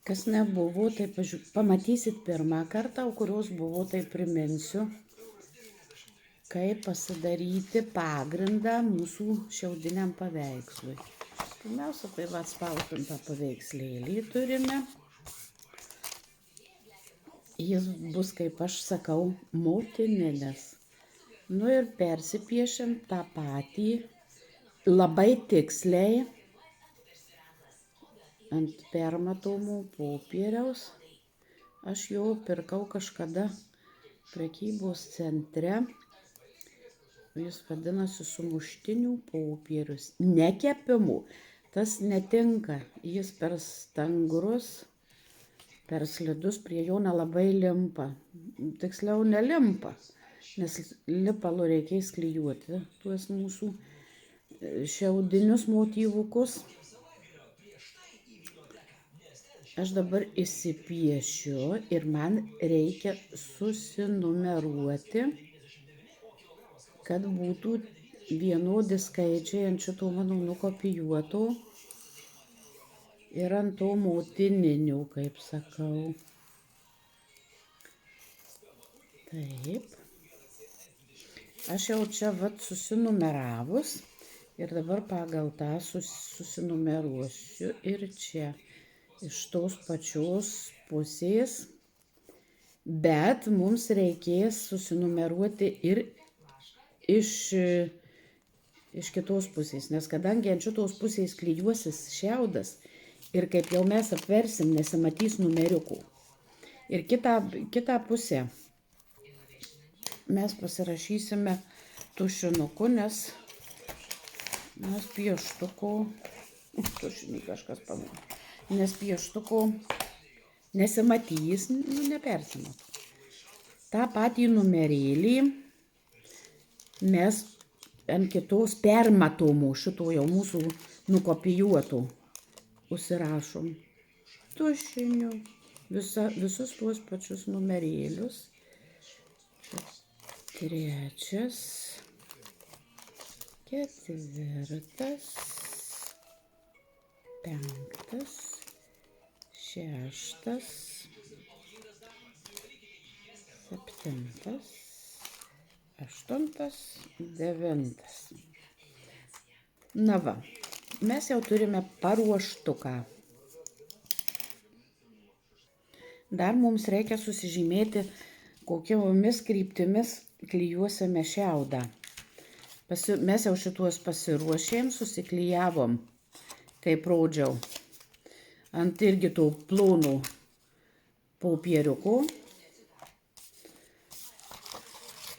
Kas nebuvo, tai pamatysit pirmą kartą, o kurios buvo, tai priminsiu, kaip pasidaryti pagrindą mūsų šiaudiniam paveikslui. Pirmiausia, tai atspausdintą paveikslėlį turime. Jis bus, kaip aš sakau, motininis. Nu ir persipiešiam tą patį labai tiksliai ant permatomų popieriaus. Aš jo pirkau kažkada prekybos centre. Jis vadinasi sumuštinių popierius. Ne kepimų. Tas netinka. Jis per stangrus, per slidus, prie jo nelabai limpa. Tiksliau nelimpa, nes lipalu reikės klijuoti tuos mūsų šiaudinius motyvukus. Aš dabar įsipiešiu ir man reikia susinumeruoti, kad būtų vienodi skaičiai ant šito mano nukopijuoto ir ant to motininio, kaip sakau. Taip. Aš jau čia susinumeravus ir dabar pagal tą susinumeruosiu ir čia iš tos pačios pusės, bet mums reikės susinumeruoti ir iš kitos pusės, nes kadangi ant šitos pusės klijuosis šiaudas ir kaip jau mes apversim, nesimatys numeriukų. Ir kitą pusę mes pasirašysime tušinuku, nes pieštuko, tušinį kažkas pamatė, nes pieštuko nesimatys, nepersimat. Ta patį numerėlį mes ant kitos permatomų šito jau mūsų nukopijuotų užsirašom tušiniu visus tuos pačius numerėlius. Trečias, ketvirtas, penktas, šeštas, septintas, aštuntas, devintas. Na va, mes jau turime paruoštuką. Dar mums reikia susižymėti, kokiomis kryptimis klijuosime šiaudą. Mes jau šituos pasiruošėm, susiklijavom, kaip rodžiau, ant irgi to plonų popieriuko.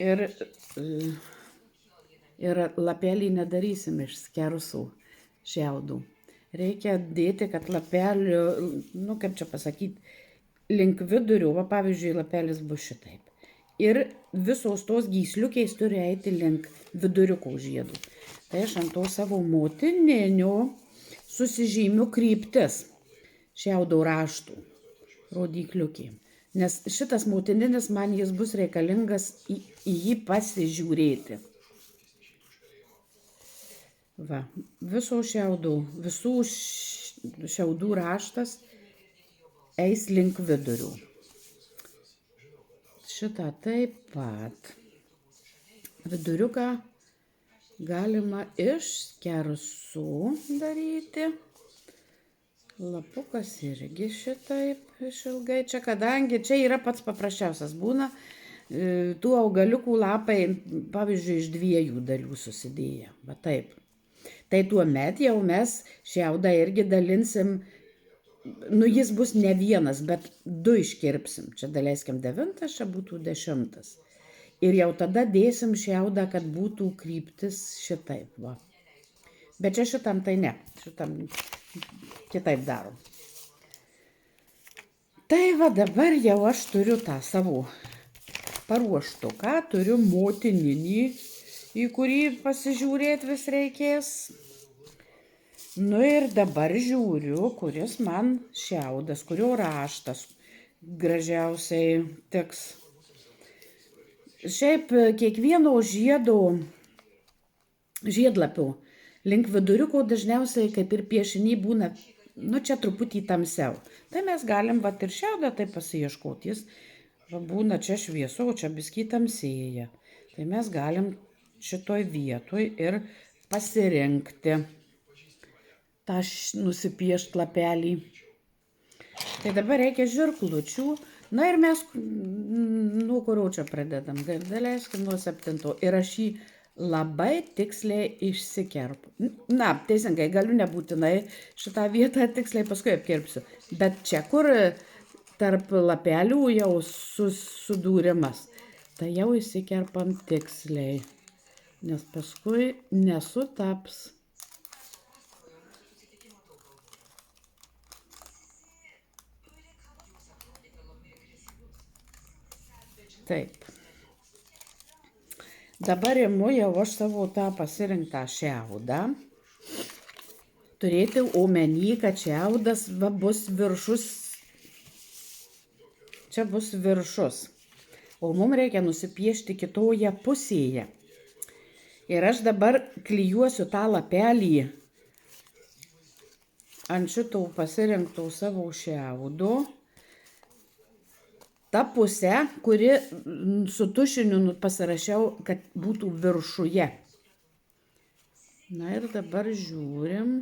Ir lapelį nedarysim iš skersų šiaudų. Reikia dėti, kad lapelio, kaip čia pasakyti, link vidurio, va pavyzdžiui, lapelis bus šitaip. Ir visos tos gysliukės turi eiti link viduriuko žiedų. Tai aš ant to savo motininio susižymiu kryptis šiaudo raštų rodykliukė. Nes šitas motininis man jis bus reikalingas į jį pasižiūrėti. Va, visų šiaudų raštas eis link vidurių. Šitą taip pat. Viduriuką galima iš skersų daryti. Lapukas irgi šitaip išilgai. Čia kadangi čia yra pats paprasčiausias būna, tų augaliukų lapai, pavyzdžiui, iš 2 dalių susidėję. Va taip. Tai tuomet jau mes šiaudą irgi dalinsim, jis bus ne vienas, bet 2 iškirpsim. Čia daleiskim 9, čia būtų 10. Ir jau tada dėsim šiaudą, kad būtų kryptis šitaip. Va. Bet čia šitam tai ne. Šitam kitaip darom. Tai va dabar jau aš turiu tą savo paruoštuką, turiu motininį, į kurį pasižiūrėti vis reikės. Ir dabar žiūriu, kuris man šiaudas, kurio raštas gražiausiai tiks. Šiaip kiekvieno žiedlapio link viduriuko dažniausiai kaip ir piešiniai būna nu čia truputį tamsiau. Tai mes galim vat ir šiaudą tai pasiieškoti. Jis būna čia šviesu, o čia biskį tamsėja. Tai mes galim šitoj vietoj ir pasirinkti tą nusipiešt lapelį. Tai dabar reikia žirklučių. Na ir mes, nuo kurio čia pradedam, daleiskim nuo 7. Ir aš jį labai tiksliai išsikerpu. Na, teisingai, galiu nebūtinai šitą vietą tiksliai paskui apkirpsiu. Bet čia, kur tarp lapelių jau sudūrimas, tai jau įsikerpam tiksliai, nes paskui nesutaps. Taip. Dabar imu jau aš savo tą pasirinktą šiaudą. Turėti omeny, kad šiaudas bus viršus. Čia bus viršus. O mums reikia nusipiešti kitoje pusėje. Ir aš dabar klijuosiu tą lapelį ant šito pasirinkto savo šiaudo. Ta pusė, kuri su tušiniu pasirašiau, kad būtų viršuje. Na ir dabar žiūrim,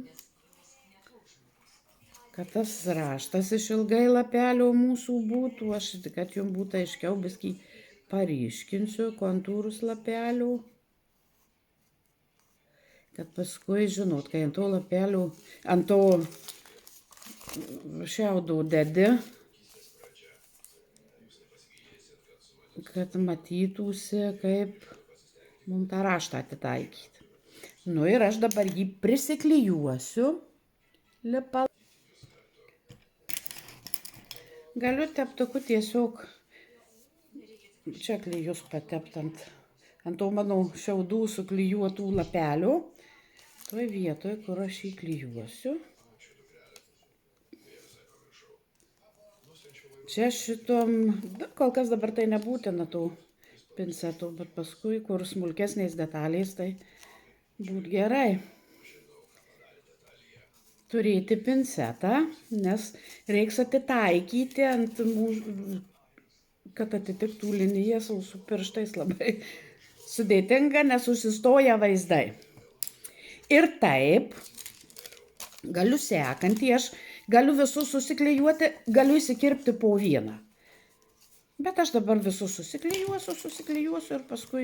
kad tas raštas išilgai lapelio mūsų būtų. Aš, kad jums būtų aiškiau, biskį paryškinsiu kontūrus lapelio. Kad paskui, žinot, kai ant to lapelio, ant to šiaudo dedi, kad matytųsi, kaip mums tą raštą atitaikyti. Nu ir aš dabar jį prisiklijuosiu. Galiu teptuku tiesiog čia klijus patepti ant to mano šiaudų suklijuotų lapelių. Toj vietoj, kur aš jį klijuosiu. Čia šitom, kol kas dabar tai nebūtina tų pincetų, bet paskui, kur smulkesniais detaliais, tai būt gerai turėti pincetą, nes reiks atitaikyti ant mūsų, kad atitiktų linijas, o su pirštais labai sudėtinga, nes užsistoja vaizdai. Ir taip, galiu sekantį, aš galiu visus susiklijuoti, galiu įsikirpti po vieną. Bet aš dabar visus susiklijuosiu ir paskui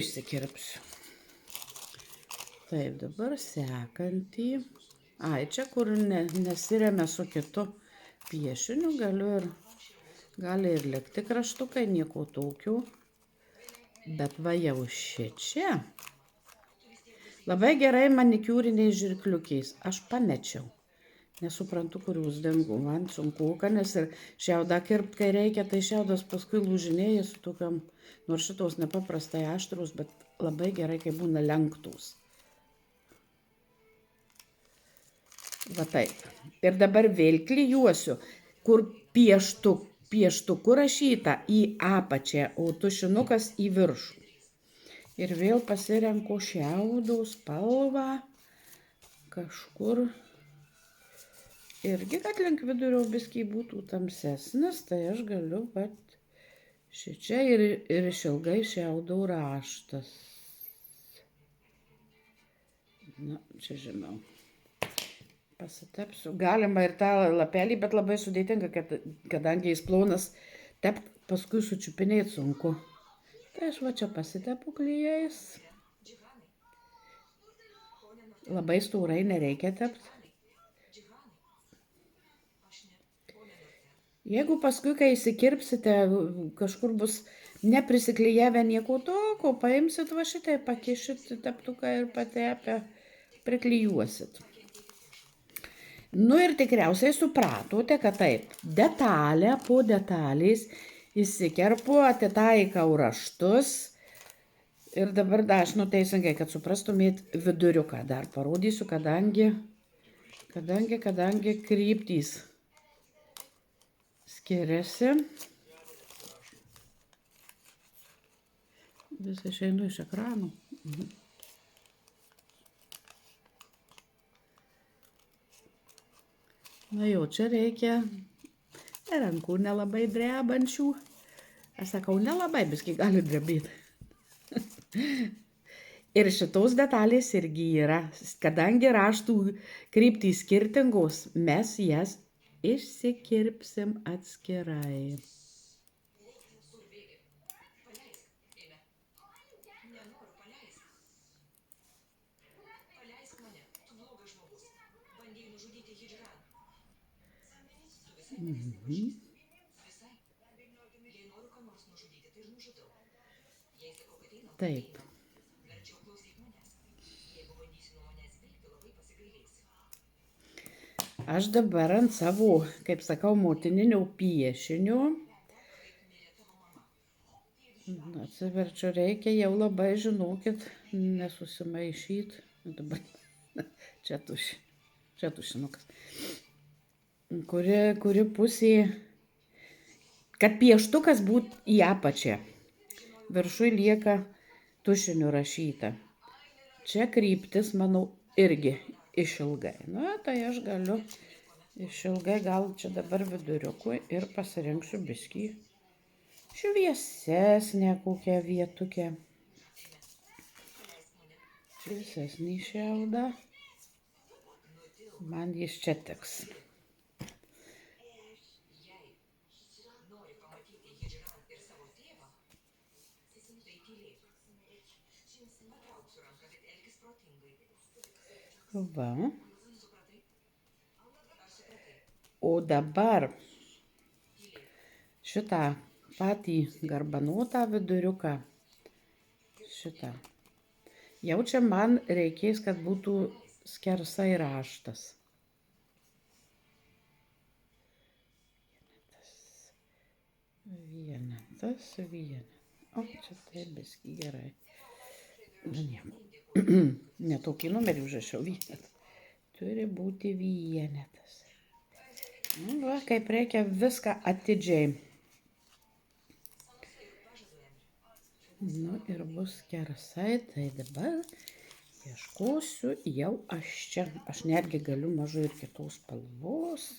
išsikirpsiu. Taip, dabar sekantį. Ai, čia kur nesiremia su kitu piešiniu, gali ir likti kraštukai, nieko tokio. Bet va jau šičia. Labai gerai manikiūriniais žirkliukiais. Aš pamečiau. Nesuprantu, kur jūs dingo. Man sunku, nes ir šiaudą kirpt, kai reikia, tai šiaudas paskui lūžinėja su tokiam, nors šitos nepaprastai aštrus, bet labai gerai, kai būna lenktus. Va taip. Ir dabar vėl klijuosiu, kur pieštuku rašyta į apačią, o tušinukas į viršų. Ir vėl pasirenku šiaudo spalvą kažkur. Irgi, kad link vidurio biskį būtų tamsesnis, tai aš galiu pat šičia ir išilgai šiaudo raštas. Na, čia žinau. Pasitepsiu. Galima ir tą lapelį, bet labai sudėtinga, kadangi jis plonas, tept paskui sučiupinėti sunku. Tai aš va čia pasitepu klijais. Labai storai nereikia tepti. Jeigu paskui, kai įsikirpsite, kažkur bus neprisiklijavę nieko tokio, paimsit va šitai, pakišit teptuką ir patepę, priklijuosit. Nu ir tikriausiai supratote, kad taip, detalę po detalės įsikerpu, atitaikau raštus ir dabar aš teisingai, kad suprastumėt viduriuką. Dar parodysiu, kadangi kryptys skiriasi. Vis išeinu iš ekrano. Na jau, čia reikia rankų nelabai drebančių. Aš sakau, nelabai, biškį gali drebėti. Ir šitos detalės irgi yra. Kadangi raštų kryptys skirtingos, mes jas išsikirpsim atskirai. Taip. Aš dabar ant savo, kaip sakau, motininio piešinio atsiverčiu, reikia jau labai, žinokit, nesusimaišyt. Dabar čia tušinukas. Kuri pusė, kad pieštukas būtų į apačią. Viršui lieka tušiniu rašyta. Čia kryptis, manau, irgi išilgai. Na, tai aš galiu išilgai, gal čia dabar viduriukui ir pasirinksiu biškį šviesesnę kokią vietukę. Šviesesnį šiaudą. Man jis čia tiks. Va. O dabar šitą patį garbanotą viduriuką, šitą, jau čia man reikės, kad būtų skersai raštas. Vienetas. O, čia tai biskį gerai. Ne tokį numerį užrašiau, vienetas. Turi būti vienetas. Nu, va, kaip reikia viską atidžiai. Nu, ir bus skersai, tai dabar ieškosiu jau aš čia. Aš netgi galiu mažai ir kitos spalvos.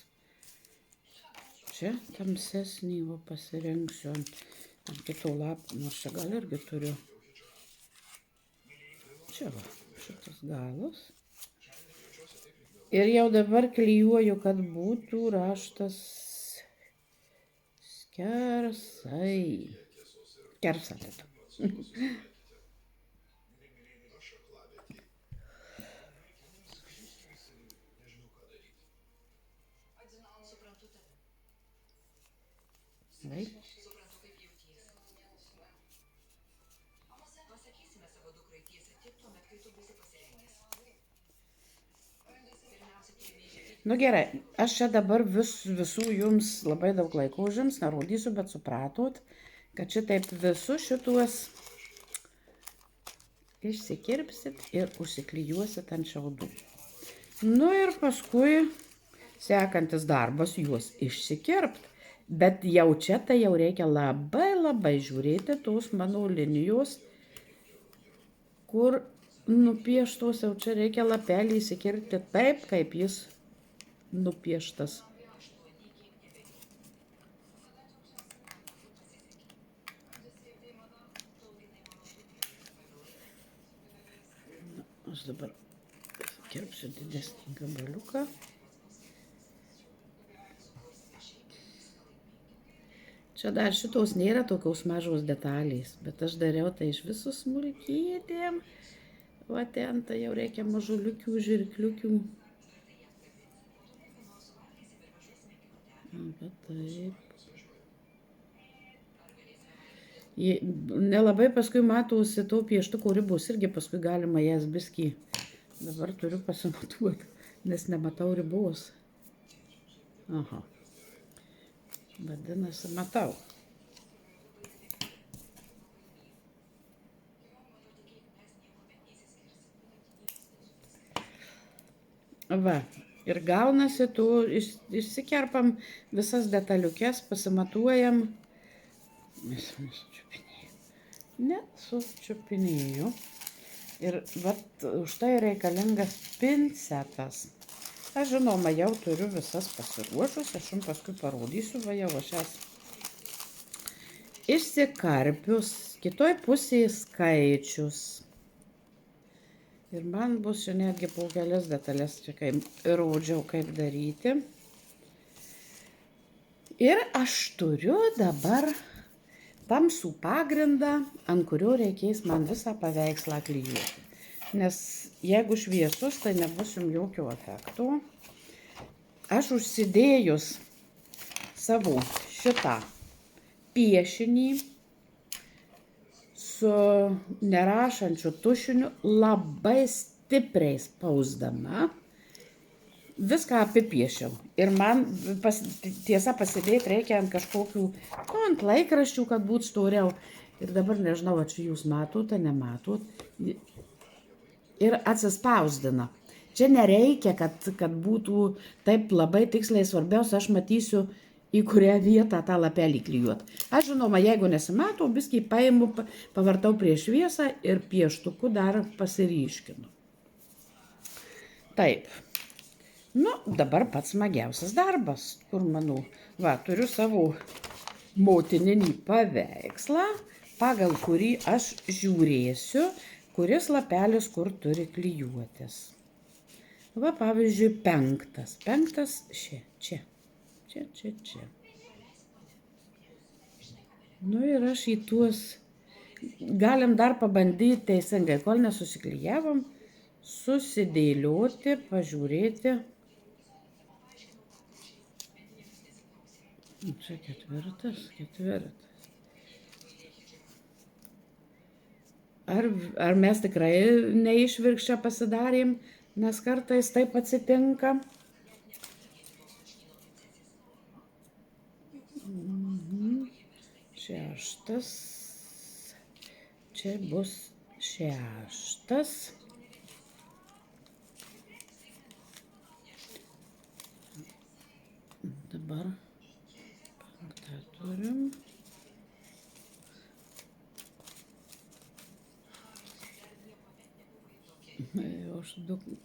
Čia tamsesnį pasirinksiu ant kito lapo, nors čia gal irgi turiu. Čia va, šitas galas. Ir jau dabar klijuoju, kad būtų raštas skersai. Skersai. Taip. Nu gerai, aš čia dabar visų jums labai daug laiko užims, nerodysiu, bet supratot, kad šitaip visus šituos išsikirpsit ir užsiklijuosit ant šiaudų. Nu ir paskui sekantis darbas juos išsikirpt. Bet jau čia tai jau reikia labai žiūrėti tos mano linijos, kur nupieštos, jau čia reikia lapelį įsikirpti taip, kaip jis nupieštas. Aš dabar kirpsiu didesnį gabaliuką. Čia dar šitos nėra tokios mažos detalės, bet aš dariau tai iš visų smulkytėm. Va ten tai jau reikia mažuliukių, žirkliukių. Bet taip. Nelabai paskui matosi to pieštuko ribos, irgi paskui galima jas biskį. Dabar turiu pasimatuoti, nes nematau ribos. Aha. Vadinasi, matau. Va, ir gaunasi, tu išsikerpam visas detaliukės, pasimatuojam. Nesučiupinėju. Ir vat už tai reikalingas pincetas. Aš žinoma, jau turiu visas pasiruošus, aš jums paskui parodysiu, va jau aš jas išsikarpius, kitoj pusėje skaičius. Ir man bus čia netgi po kelias detalės, čia kaip rodžiau, kaip daryti. Ir aš turiu dabar tamsų pagrindą, ant kurio reikės man visą paveikslą klijuoti. Nes jeigu šviesus, tai nebus jums jokio efekto. Aš užsidėjus savo šitą piešinį su nerašančiu tušiniu labai stipriai spausdama, viską apipiešiau. Ir man tiesa pasidėti reikia ant kažkokių, ant laikraščių, kad būtų storiau. Ir dabar nežinau, ar čia jūs matote, nematot. Ir atsispausdina. Čia nereikia, kad būtų taip labai tiksliai, svarbiausia, aš matysiu, į kurią vietą tą lapelį klijuot. Aš žinoma, jeigu nesimato, biskį paimu, pavartau prie šviesą ir pieštuku dar pasiryškinu. Taip. Nu, dabar pats smagiausias darbas, kur manau, va, turiu savo motininį paveikslą, pagal kurį aš žiūrėsiu, kuris lapelis kur turi klijuotis. Va, pavyzdžiui, 5. 5 čia. Čia. Nu ir aš į tuos, galim dar pabandyti teisingai, kol nesusiklijavom, susidėlioti, pažiūrėti. Čia 4. Ar mes tikrai neišvirkščią pasidarėm, nes kartais taip atsitinka. Šeštas. Čia bus 6. Dabar 5 turim. Aš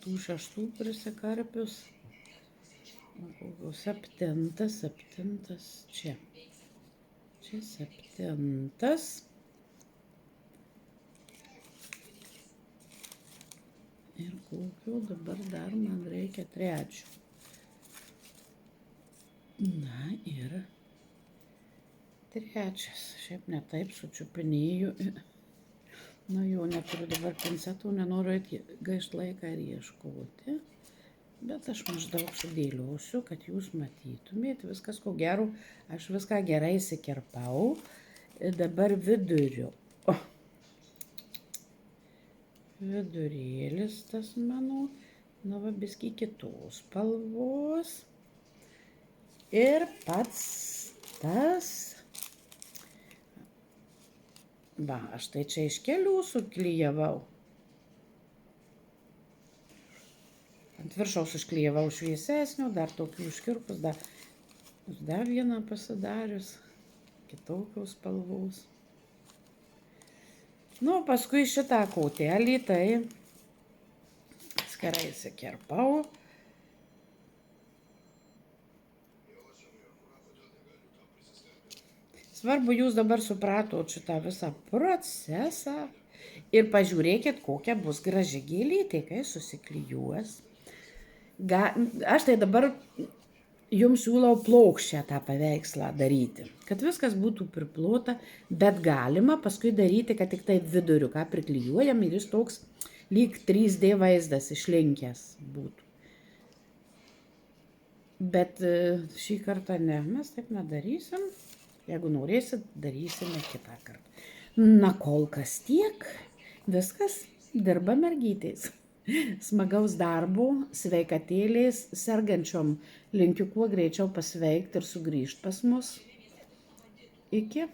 tų 6 prisikarpius. 7 čia. Čia 7. Ir kokio dabar dar man reikia 3. Na ir 3. Šiaip ne taip sučiupinėju. Nu jau neturiu dabar pincetų, nenoriu gaišt laiką ir ieškoti. Bet aš maždaug sudėliosiu, kad jūs matytumėt. Viskas ko gero, aš viską gerai įsikirpau. Dabar viduriu. Vidurėlis tas mano. Na va, biskį kitos spalvos. Ir pats tas. Va, aš tai čia iš kelių suklijavau. Ant viršaus užklijavau šviesesnio, dar tokių iškirpus, dar vieną pasidarius, kitokios spalvos. Nu, paskui šitą kotelį, tai skarai įsikirpau. Svarbu, jūs dabar supratot šitą visą procesą ir pažiūrėkit, kokia bus graži gėlytė, kai susiklijuos. Aš tai dabar jums siūlau plokščią tą paveikslą daryti, kad viskas būtų priplota, bet galima paskui daryti, kad tik tai viduriuką priklijuojam ir jis toks lyg 3D vaizdas išlinkęs būtų. Bet šį kartą ne, mes taip nedarysim. Jeigu norėsit, darysime kitą kartą. Na, kol kas tiek. Viskas, dirba mergytės. Smagaus darbo, sveikatėlės, sergančiom linkiu kuo greičiau pasveikti ir sugrįžti pas mus. Iki.